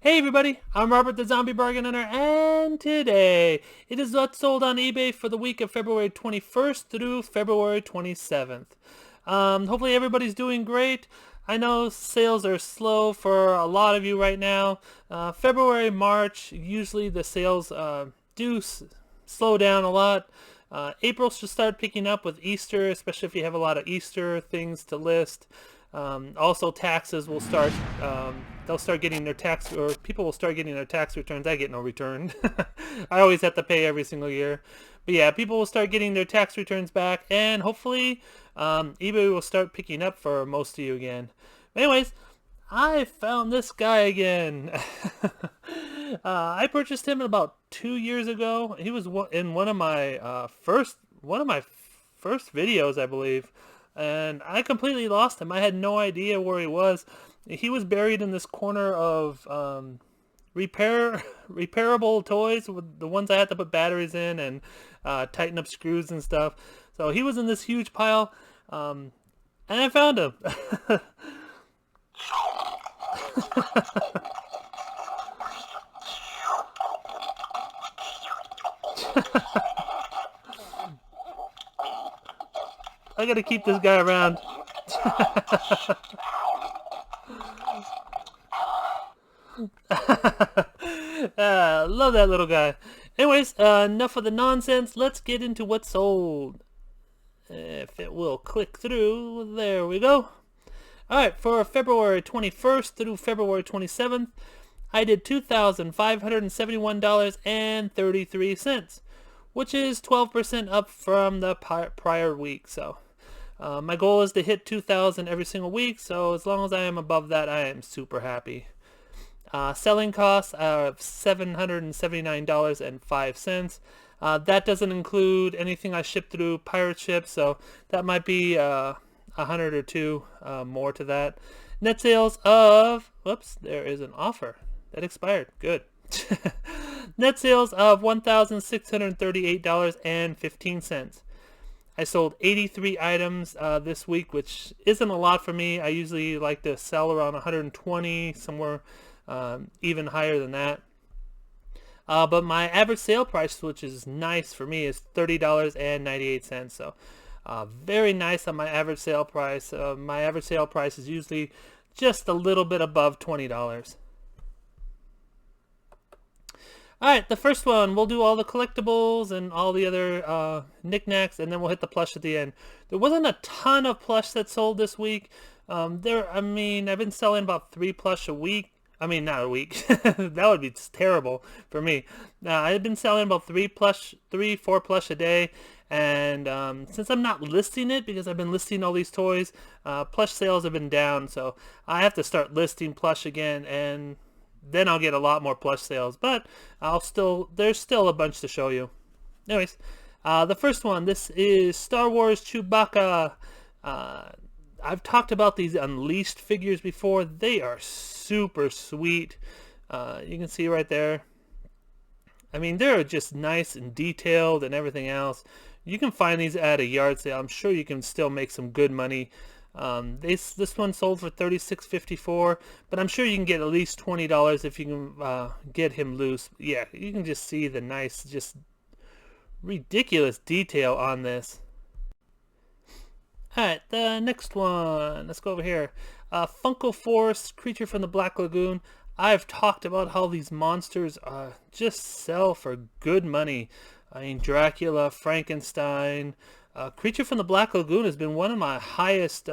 Hey everybody, I'm Robert the Zombie Bargain Hunter, and today it is what's sold on eBay for the week of February 21st through February 27th. Hopefully everybody's doing great. I know sales are slow for a lot of you right now. February, March, usually the sales do slow down a lot. April should start picking up with Easter, especially if you have a lot of Easter things to list. Also, taxes will start. They'll start getting their tax, or people will start getting their tax returns. I get no return. I always have to pay every single year. But yeah, people will start getting their tax returns back, and hopefully, eBay will start picking up for most of you again. Anyways, I found this guy again. I purchased him about 2 years ago. He was in one of my first videos, I believe, and I completely lost him. I had no idea where he was. He was buried in this corner of repairable toys, with the ones I had to put batteries in and tighten up screws and stuff. So he was in this huge pile, and I found him. I gotta keep this guy around. Love that little guy. Anyways, enough of the nonsense. Let's get into what's sold. If it will click through, there we go. Alright, for February 21st through February 27th, I did $2,571.33, which is 12% up from the prior week. So my goal is to hit 2,000 every single week, so as long as I am above that, I am super happy. Selling costs of $779.05. That doesn't include anything I shipped through pirate ship, so that might be 100 or two more to that. Net sales of, whoops, there is an offer that expired. Good. Net sales of $1,638.15. I sold 83 items this week, which isn't a lot for me. I usually like to sell around 120, somewhere even higher than that. But my average sale price, which is nice for me, is $30.98. So very nice on my average sale price. My average sale price is usually just a little bit above $20. Alright, the first one, we'll do all the collectibles and all the other knickknacks, and then we'll hit the plush at the end. There wasn't a ton of plush that sold this week. I've been selling about 3 plush a week. I mean, not a week. That would be terrible for me. I've been selling about 4 plush a day. And since I'm not listing it, because I've been listing all these toys, plush sales have been down. So I have to start listing plush again, and then I'll get a lot more plush sales. But there's still a bunch to show you. Anyways, the first one, this is Star Wars Chewbacca. I've talked about these Unleashed figures before. They are super sweet. You can see right there. I mean, they're just nice and detailed and everything else. You can find these at a yard sale. I'm sure you can still make some good money. This one sold for $36.54, but I'm sure you can get at least $20 if you can get him loose. Yeah, you can just see the nice, just ridiculous detail on this. Alright, the next one. Let's go over here. Funko Force, Creature from the Black Lagoon. I've talked about how these monsters just sell for good money. I mean, Dracula, Frankenstein, Creature from the Black Lagoon has been one of the highest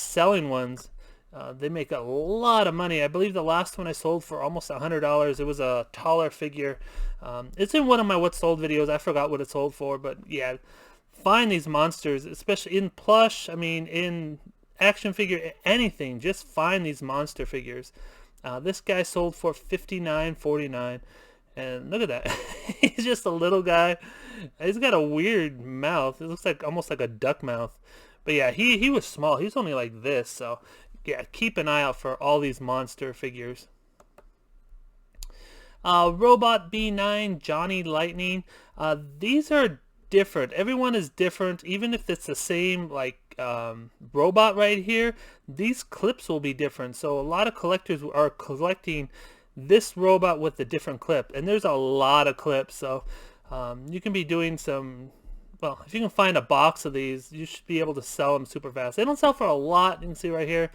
selling ones. They make a lot of money. I believe the last one I sold for almost $100. It was a taller figure. It's in one of my what sold videos. I forgot what it sold for, but yeah. Find these monsters, especially in plush, I mean, in action figure, anything. Just find these monster figures. This guy sold for $59.49, and look at that. He's just a little guy. He's got a weird mouth. It looks like almost like a duck mouth. But yeah, he was small. He's only like this, so yeah, keep an eye out for all these monster figures. Robot B9, Johnny Lightning. These are different. Everyone is different, even if it's the same like robot right here, these clips will be different. So a lot of collectors are collecting this robot with the different clip, and there's a lot of clips. So you can be doing some, well, if you can find a box of these, you should be able to sell them super fast. They don't sell for a lot. You can see right here,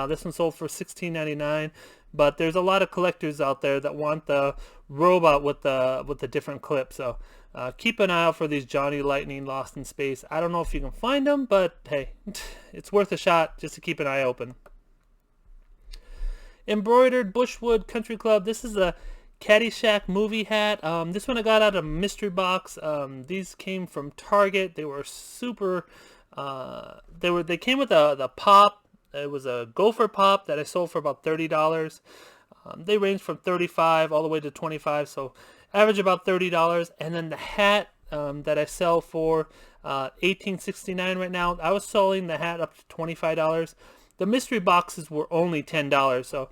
this one sold for $16.99. But there's a lot of collectors out there that want the robot with the different clips. So keep an eye out for these Johnny Lightning Lost in Space. I don't know if you can find them, but hey, it's worth a shot just to keep an eye open. Embroidered Bushwood Country Club. This is a Caddyshack movie hat. This one I got out of a mystery box. These came from Target. They were super. They came with the pop. It was a gopher pop that I sold for about $30. They range from $35 all the way to $25, so average about $30. And then the hat that I sell for $18.69 right now, I was selling the hat up to $25. The mystery boxes were only $10, so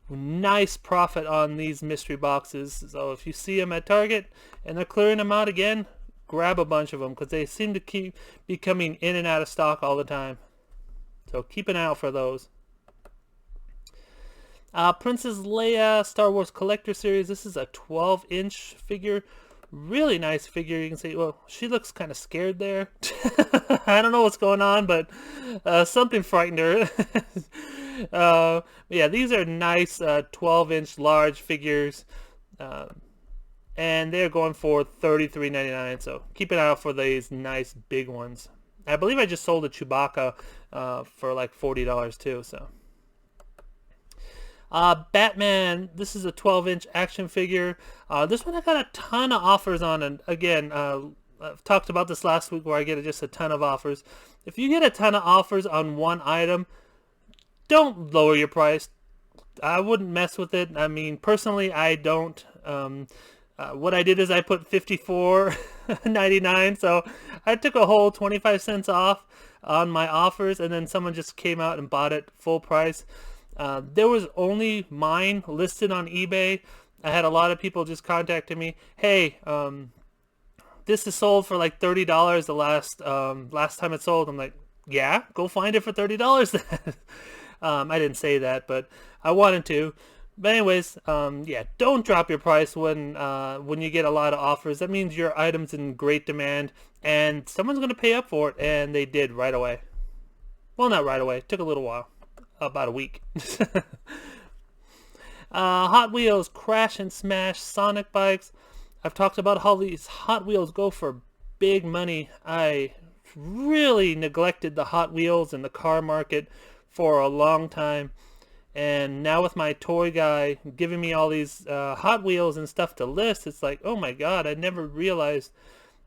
nice profit on these mystery boxes. So if you see them at Target and they're clearing them out again, grab a bunch of them because they seem to keep coming in and out of stock all the time. So keep an eye out for those. Princess Leia Star Wars Collector Series. This is a 12-inch figure. Really nice figure. You can see, well, she looks kind of scared there. I don't know what's going on, but something frightened her. Yeah, these are nice 12-inch large figures. And they're going for $33.99. So keep an eye out for these nice big ones. I believe I just sold a Chewbacca for like $40 too. So, Batman. This is a 12-inch action figure. This one I got a ton of offers on, and again, I've talked about this last week where I get just a ton of offers. If you get a ton of offers on one item, don't lower your price. I wouldn't mess with it. I mean, personally, I don't. What I did is I put $54.99, so I took a whole 25 cents off on my offers, and then someone just came out and bought it full price. There was only mine listed on eBay. I had a lot of people just contacting me, hey, this is sold for like $30 the last time it sold. I'm like, yeah, go find it for $30 then. I didn't say that, but I wanted to. But anyways, yeah, don't drop your price when you get a lot of offers. That means your item's in great demand, and someone's going to pay up for it, and they did right away. Well, not right away. It took a little while. About a week. Hot Wheels Crash and Smash Sonic bikes. I've talked about how these Hot Wheels go for big money. I really neglected the Hot Wheels and the car market for a long time. And now with my toy guy giving me all these Hot Wheels and stuff to list, it's like, oh my god, I never realized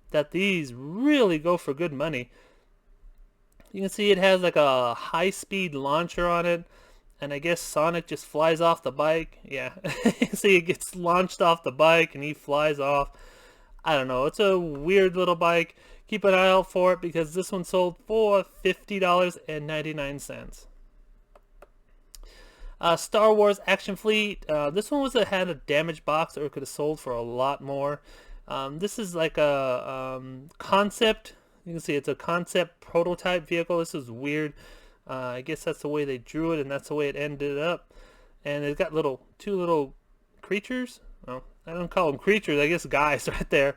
that these really go for good money. You can see it has like a high-speed launcher on it, and I guess Sonic just flies off the bike. Yeah, you see it gets launched off the bike and he flies off. I don't know, it's a weird little bike. Keep an eye out for it because this one sold for $50.99. Star Wars Action Fleet. This one had a damaged box, or it could have sold for a lot more. This is like a concept. You can see it's a concept prototype vehicle. This is weird. I guess that's the way they drew it, and that's the way it ended up. And it's got two little creatures. Well, I don't call them creatures. I guess guys right there.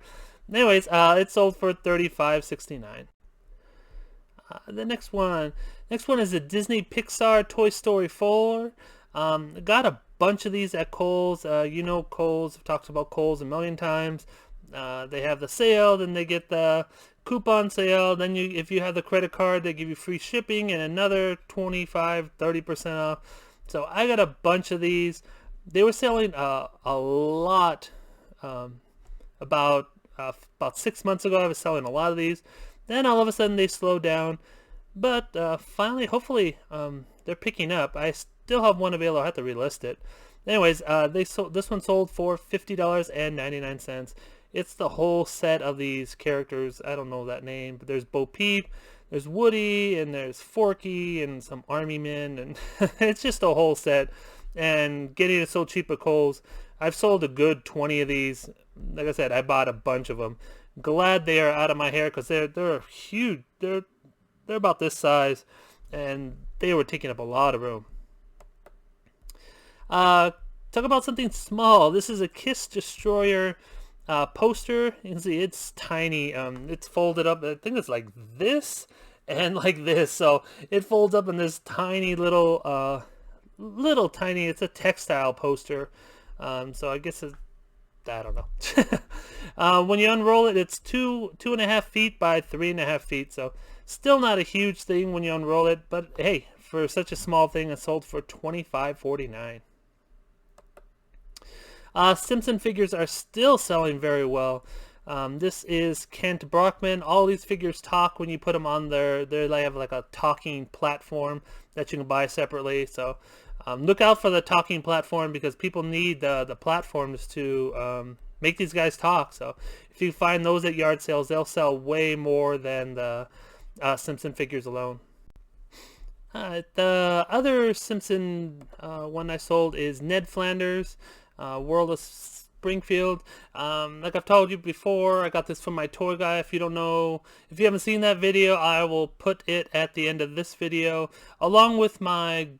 Anyways, it sold for $35.69. The next one is the Disney Pixar Toy Story 4. Got a bunch of these at Kohl's. You know Kohl's. I've talked about Kohl's a million times. They have the sale, then they get the coupon sale. Then if you have the credit card, they give you free shipping and another 25-30% off. So I got a bunch of these. They were selling a lot. About 6 months ago, I was selling a lot of these. Then all of a sudden they slowed down, but finally, hopefully, they're picking up. I still have one available. I have to relist it. Anyways, this one sold for $50.99. It's the whole set of these characters. I don't know that name, but there's Bo Peep, there's Woody, and there's Forky, and some army men, and it's just a whole set. And getting it so cheap at Kohl's, I've sold a good 20 of these. Like I said, I bought a bunch of them. Glad they are out of my hair because they're huge. They're they're about this size, and they were taking up a lot of room. Talk about something small. This is a Kiss Destroyer poster. You can see it's tiny. It's folded up. I think it's like this and like this. So it folds up in this tiny little, tiny. It's a textile poster. So I guess I don't know. When you unroll it, it's 2.5 feet by 3.5 feet. So still not a huge thing when you unroll it. But hey, for such a small thing, it sold for $25.49. Simpson figures are still selling very well. This is Kent Brockman. All these figures talk when you put them on they have like a talking platform that you can buy separately. So look out for the talking platform, because people need the platforms to make these guys talk. So if you find those at yard sales, they'll sell way more than the Simpson figures alone. The other Simpson one I sold is Ned Flanders. World of Springfield. Like I've told you before, I got this from my toy guy. If you haven't seen that video, I will put it at the end of this video, along with my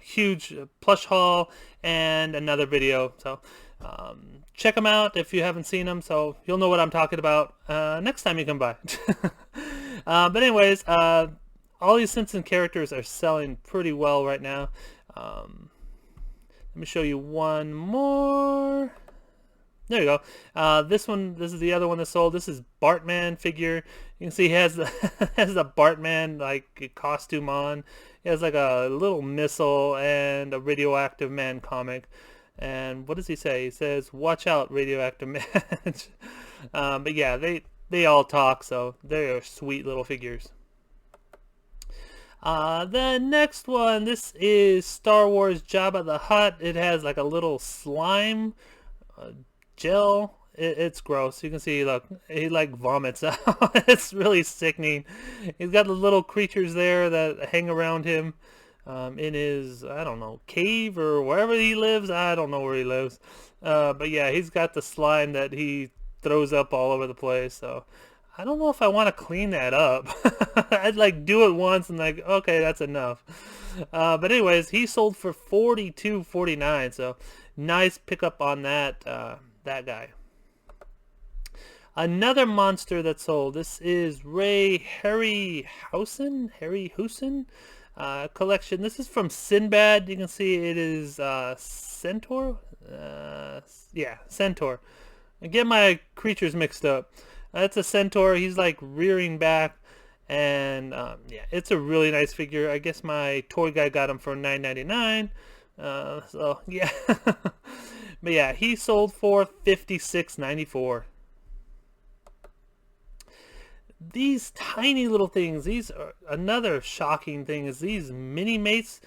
huge plush haul and another video. So check them out if you haven't seen them, so you'll know what I'm talking about next time you come by. But anyways, all these Simpson characters are selling pretty well right now. Let me show you one more. There you go. This is the other one that sold. This is Bartman figure. You can see he has the has the Bartman like costume on. He has like a little missile and a radioactive man comic. And what does he say? He says, "Watch out, radioactive man." But yeah, they all talk, so they are sweet little figures. The next one, this is Star Wars Jabba the Hutt. It has like a little slime gel. It's gross. You can see, look, he like vomits out. It's really sickening. He's got the little creatures there that hang around him in his, I don't know, cave or wherever he lives. I don't know where he lives. But yeah, he's got the slime that he throws up all over the place. So I don't know if I want to clean that up. I'd like do it once and like, okay, that's enough. But anyways, he sold for $42.49. So nice pickup on that guy. Another monster that sold. This is Harryhausen collection. This is from Sinbad. You can see it is Centaur. Yeah, Centaur. I get my creatures mixed up. That's a Centaur. He's like rearing back, and yeah, it's a really nice figure. I guess my toy guy got him for $9.99. So yeah, but yeah, he sold for $56.94. These tiny little things. These are another shocking thing. Is these Minimates?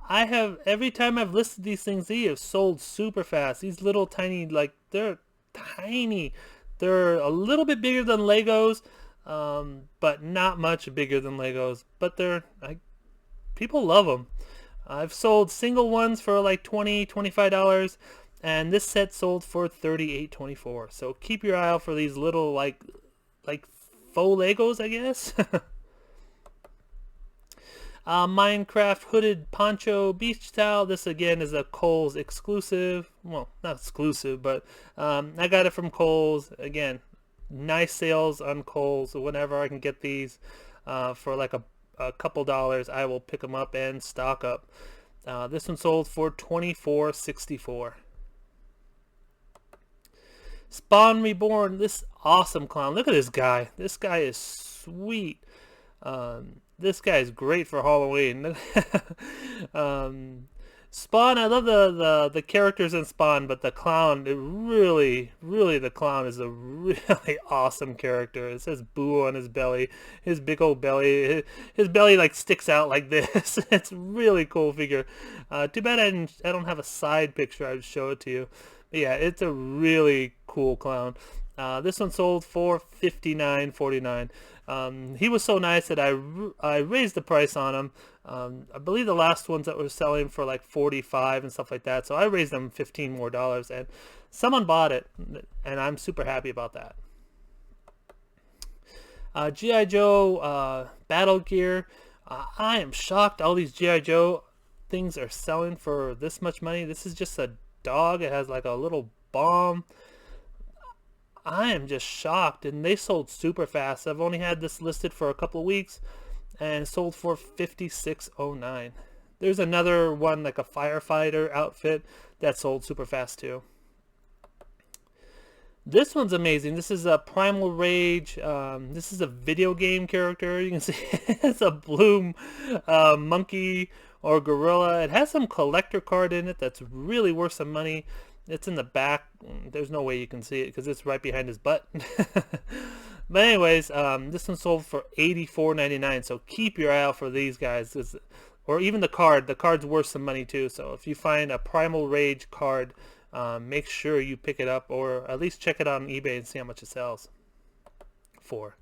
Every time I've listed these things, they have sold super fast. These little tiny, like they're tiny. They're a little bit bigger than Legos, but not much bigger than Legos. But people love them. I've sold single ones for like $20, $25, and this set sold for $38.24. So keep your eye out for these little like faux Legos, I guess. Minecraft hooded poncho beach towel. This again is a Kohl's exclusive. Well, not exclusive, but I got it from Kohl's. Again, nice sales on Kohl's. Whenever I can get these for like a couple dollars, I will pick them up and stock up. This one sold for $24.64. Spawn Reborn. This awesome clown. Look at this guy. This guy is sweet. This guy is great for Halloween. Spawn, I love the characters in Spawn, but the clown, really the clown is a really awesome character. It says Boo on his belly. His big old belly. His belly like sticks out like this. It's a really cool figure. Too bad I don't have a side picture. I would show it to you. But yeah, it's a really cool clown. This one sold for $59.49. He was so nice that I raised the price on him. I believe the last ones that were selling for like $45 and stuff like that. So I raised them $15 more, and someone bought it, and I'm super happy about that. G.I. Joe battle gear. I am shocked all these G.I. Joe things are selling for this much money. This is just a dog. It has like a little bomb. I am just shocked, and they sold super fast. I've only had this listed for a couple of weeks and sold for $56.09. There's another one like a firefighter outfit that sold super fast too. This one's amazing. This is a Primal Rage. This is a video game character. You can see it's a blue monkey or gorilla. It has some collector card in it that's really worth some money. It's in the back. There's no way you can see it because it's right behind his butt. But anyways, this one sold for $84.99. So keep your eye out for these guys. Or even the card. The card's worth some money too. So if you find a Primal Rage card, make sure you pick it up, or at least check it out on eBay and see how much it sells for.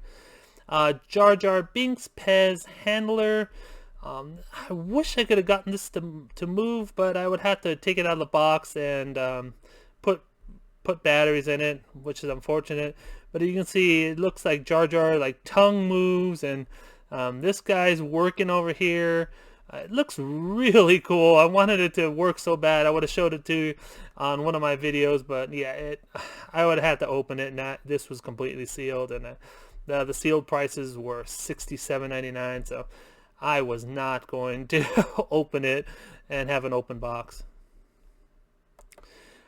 Jar Jar Binks Pez Handler. I wish I could have gotten this to move, but I would have to take it out of the box and put batteries in it, which is unfortunate. But you can see it looks like Jar Jar, like tongue moves, and this guy's working over here. It looks really cool. I wanted it to work so bad. I would have showed it to you on one of my videos, but yeah, I would have had to open it, and this was completely sealed, and the sealed prices were $67.99, so I was not going to open it and have an open box.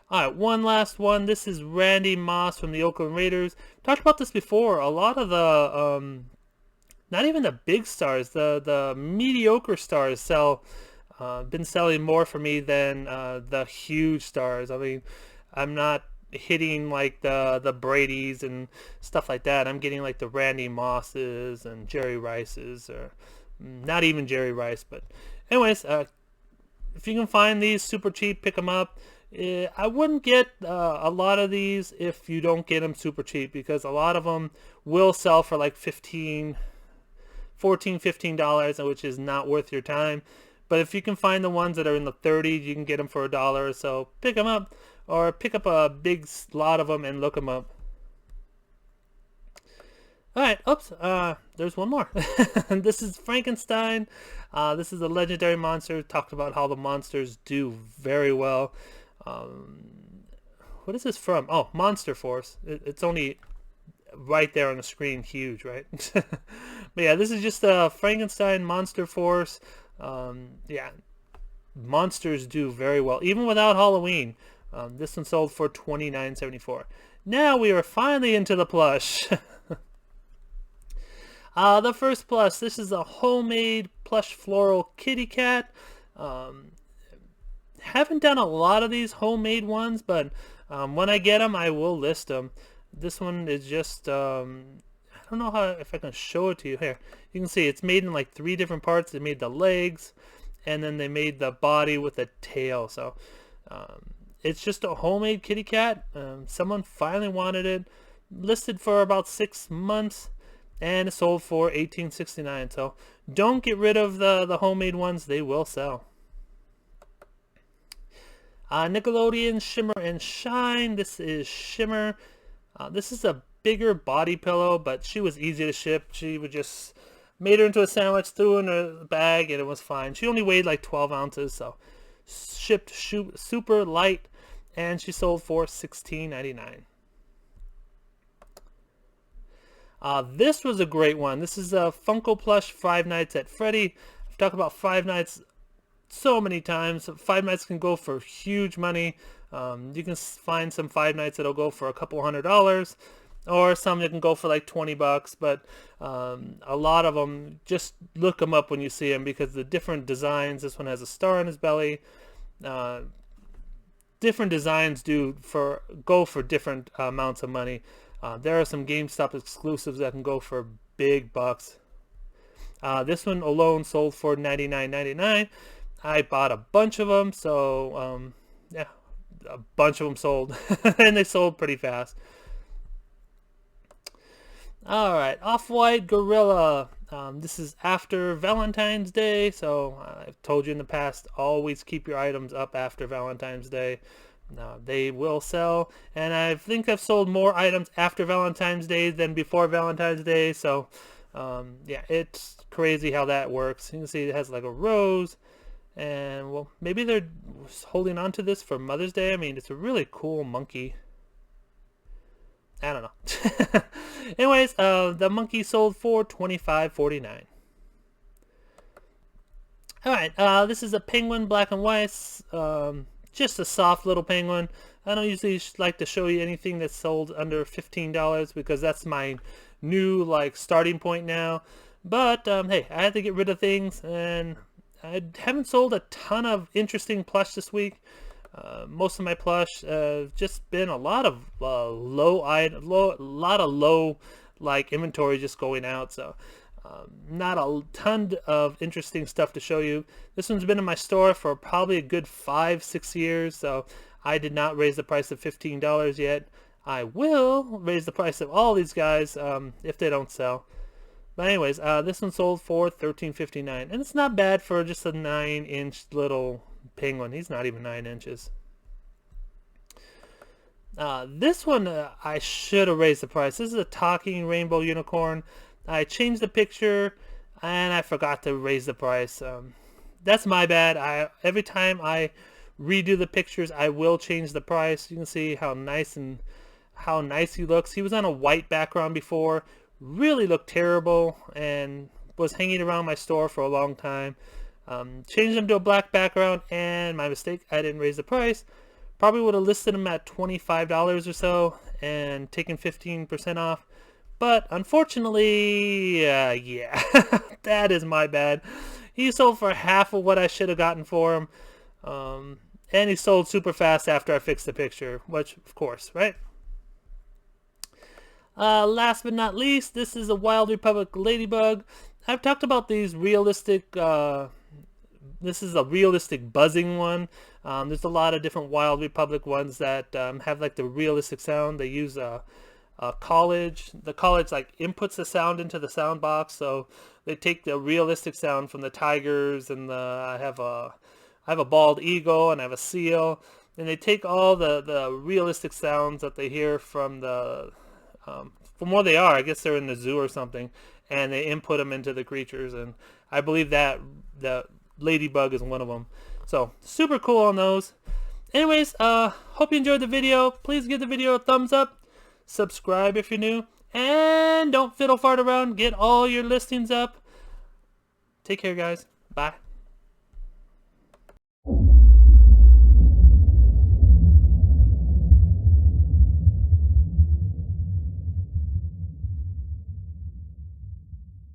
Alright, one last one. This is Randy Moss from the Oakland Raiders. Talked about this before. A lot of the not even the big stars, the mediocre stars been selling more for me than the huge stars. I mean, I'm not hitting like the Bradys and stuff like that. I'm getting like the Randy Mosses and Jerry Rices, or not even Jerry Rice. But anyways, if you can find these super cheap, pick them up. I wouldn't get a lot of these if you don't get them super cheap, because a lot of them will sell for like $14, $15, which is not worth your time. But if you can find the ones that are in the 30s, you can get them for $1 or so. Pick them up, or pick up a big lot of them and look them up. Alright, oops, there's one more. This is Frankenstein. This is a legendary monster. Talked about how the monsters do very well. What is this from? Oh, Monster Force. It's only right there on the screen, huge, right? But yeah, this is just a Frankenstein Monster Force. Yeah, monsters do very well, even without Halloween. This one sold for $29.74. Now we are finally into the plush. The first plush. This is a homemade plush floral kitty cat. Haven't done a lot of these homemade ones, but when I get them, I will list them. This one is just, I don't know if I can show it to you. Here, you can see it's made in like 3 different parts. They made the legs, and then they made the body with the tail. So it's just a homemade kitty cat. Someone finally wanted it. Listed for about 6 months, and it sold for $18.69. So don't get rid of the homemade ones. They will sell. Nickelodeon Shimmer and Shine. This is Shimmer. This is a bigger body pillow, but she was easy to ship. She would just made her into a sandwich, threw in a bag, and it was fine. She only weighed like 12 ounces, so shipped super light, and she sold for $16.99. This was a great one. This is a Funko plush Five Nights at Freddy. I've talked about Five Nights so many times. Five Nights can go for huge money. You can find some Five Nights that'll go for a couple $100, or some that can go for like $20. But a lot of them, just look them up when you see them, because the different designs. This one has a star on his belly. Different designs go for different amounts of money. There are some GameStop exclusives that can go for big bucks. This one alone sold for $99.99. I bought a bunch of them, so yeah, a bunch of them sold, and they sold pretty fast. All right, Off-White Gorilla. This is after Valentine's Day, so I've told you in the past, always keep your items up after Valentine's Day. They will sell, and I think I've sold more items after Valentine's Day than before Valentine's Day, so yeah, it's crazy how that works. You can see it has like a rose, and well, maybe they're holding on to this for Mother's Day. I mean, it's a really cool monkey. I don't know. Anyways, the monkey sold for $25.49. Alright, this is a penguin, black and white. Just a soft little penguin. I don't usually like to show you anything that's sold under $15 because that's my new like starting point now. But hey, I had to get rid of things, and I haven't sold a ton of interesting plush this week. Most of my plush just been a lot of low like inventory just going out, so not a ton of interesting stuff to show you. This one's been in my store for probably a good 5-6 years, so I did not raise the price of $15 yet. I will raise the price of all these guys if they don't sell. But anyways, this one sold for $13.59, and it's not bad for just a 9-inch little penguin. He's not even 9 inches. This one I should have raised the price. This is a talking rainbow unicorn. I changed the picture and I forgot to raise the price. That's my bad. Every time I redo the pictures, I will change the price. You can see how nice he looks. He was on a white background before. Really looked terrible and was hanging around my store for a long time. Changed him to a black background, and my mistake, I didn't raise the price. Probably would have listed him at $25 or so and taken 15% off. But unfortunately, yeah, that is my bad. He sold for half of what I should have gotten for him. And he sold super fast after I fixed the picture, which, of course, right? Last but not least, this is a Wild Republic Ladybug. I've talked about these realistic, this is a realistic buzzing one. There's a lot of different Wild Republic ones that have like the realistic sound. They use the college like inputs the sound into the sound box, so they take the realistic sound from the tigers, and I have a bald eagle and I have a seal, and they take all the realistic sounds that they hear from where they are. I guess they're in the zoo or something, and they input them into the creatures, and I believe that the Ladybug is one of them. So super cool on those. Anyways, hope you enjoyed the video. Please give the video a thumbs up, subscribe if you're new, and don't fiddle fart around. Get all your listings up. Take care, guys. Bye.